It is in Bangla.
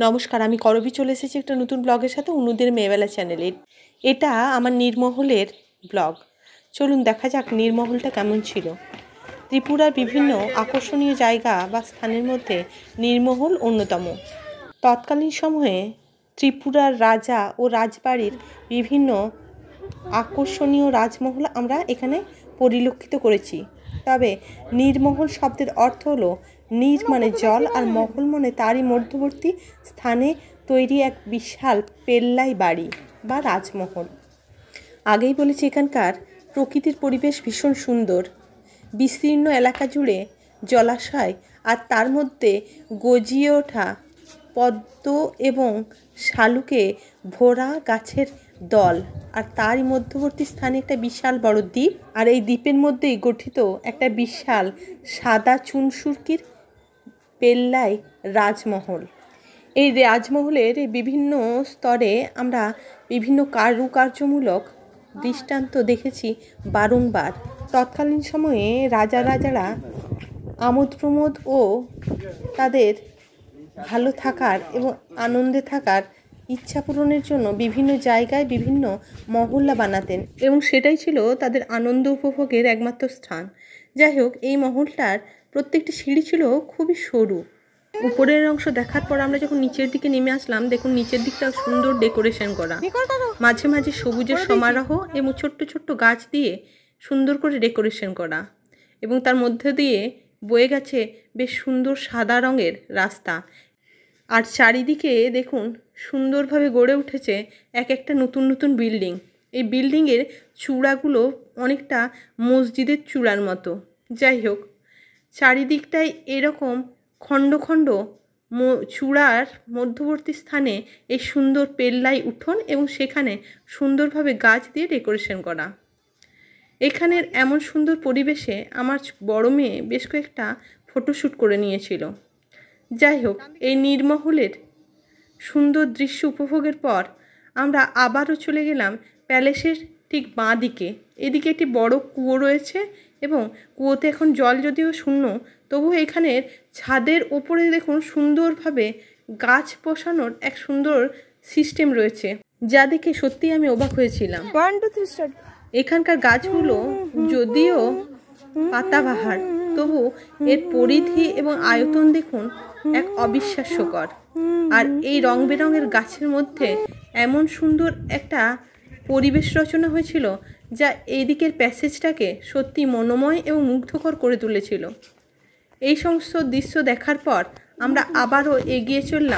নমস্কার, আমি করবী চলে এসেছি একটা নতুন ব্লগের সাথে অনুদের মেয়েবেলা চ্যানেলে। এটা আমার নীরমহলের ব্লগ। চলুন দেখা যাক নীরমহলটা কেমন ছিল। ত্রিপুরার বিভিন্ন আকর্ষণীয় জায়গা বা স্থানের মধ্যে নীরমহল অন্যতম। তৎকালীন সময়ে ত্রিপুরার রাজা ও রাজবাড়ির বিভিন্ন আকর্ষণীয় রাজমহল আমরা এখানে পরিলক্ষিত করেছি। তবে নীরমহল শব্দের অর্থ হলো নীর মানে জল, আর মহল মানে তারই মধ্যবর্তী স্থানে তৈরি এক বিশাল পেল্লাই বাড়ি বা রাজমহল। আগেই বলেছি, এখানকার প্রকৃতির পরিবেশ ভীষণ সুন্দর। বিস্তীর্ণ এলাকা জুড়ে জলাশয়, আর তার মধ্যে গজিয়ে ওঠা পদ্ম এবং শালুকে ভরা গাছের দল, আর তারই মধ্যবর্তী স্থানে একটা বিশাল বড় দ্বীপ, আর এই দ্বীপের মধ্যেই গঠিত একটা বিশাল সাদা চুনসুরকির পেল্লাই রাজমহল। এই রাজমহলের বিভিন্ন স্তরে আমরা বিভিন্ন কারুকার্যমূলক দৃষ্টান্ত দেখেছি বারংবার। তৎকালীন সময়ে রাজারা আমোদ প্রমোদ ও তাদের ভালো থাকার এবং আনন্দে থাকার ইচ্ছা পূরণের জন্য বিভিন্ন জায়গায় বিভিন্ন মহল্লা বানাতেন, এবং সেটাই ছিল তাদের আনন্দ উপভোগের একমাত্র স্থান। যাই হোক, এই মহলটার প্রত্যেকটি সিঁড়ি ছিল খুবই সরু। উপরের অংশ দেখার পর আমরা যখন নিচের দিকে নেমে আসলাম, দেখুন নিচের দিকটা সুন্দর ডেকোরেশন করা, মাঝে মাঝে সবুজের সমারোহ এবং ছোট্ট ছোট্ট গাছ দিয়ে সুন্দর করে ডেকোরেশন করা, এবং তার মধ্যে দিয়ে বয়ে গেছে বেশ সুন্দর সাদা রঙের রাস্তা। আর চারিদিকে দেখুন সুন্দরভাবে গড়ে উঠেছে এক একটা নতুন নতুন বিল্ডিং। এই বিল্ডিংয়ের চূড়াগুলো অনেকটা মসজিদের চূড়ার মতো। যাই হোক, চারিদিকটাই এরকম খণ্ড খণ্ড চূড়ার মধ্যবর্তী স্থানে এই সুন্দর পেল্লাই উঠোন, এবং সেখানে সুন্দরভাবে গাছ দিয়ে ডেকোরেশন করা। এখানের এমন সুন্দর পরিবেশে আমার বড় মেয়ে বেশ কয়েকটা ফটোশ্যুট করে নিয়েছিল। যাই হোক, এই নীরমহলের সুন্দর দৃশ্য উপভোগের পর আমরা আবারও চলে গেলাম প্যালেসের ঠিক বাঁ দিকে। এদিকে একটি বড় কুয়ো রয়েছে, এবং কুয়োতে এখন জল যদিও শূন্য, তবু এখানের ছাদের ওপরে দেখুন সুন্দরভাবে গাছ বসানোর এক সুন্দর সিস্টেম রয়েছে, যা দেখে সত্যিই আমি অবাক হয়েছিলাম। এখানকার গাছগুলো যদিও পাতাবাহার, তবু এর পরিধি এবং আয়তন দেখুন এক অবিশ্বাস্যকর। আর এই রং বেরঙের গাছের মধ্যে এমন সুন্দর একটা পরিবেশ রচনা হয়েছিল, যা এই দিকের প্যাসেজটাকে সত্যি মনোময় এবং মুগ্ধকর করে তুলেছিল। এই সমস্ত দৃশ্য দেখার পর আমরা আবারও এগিয়ে চললাম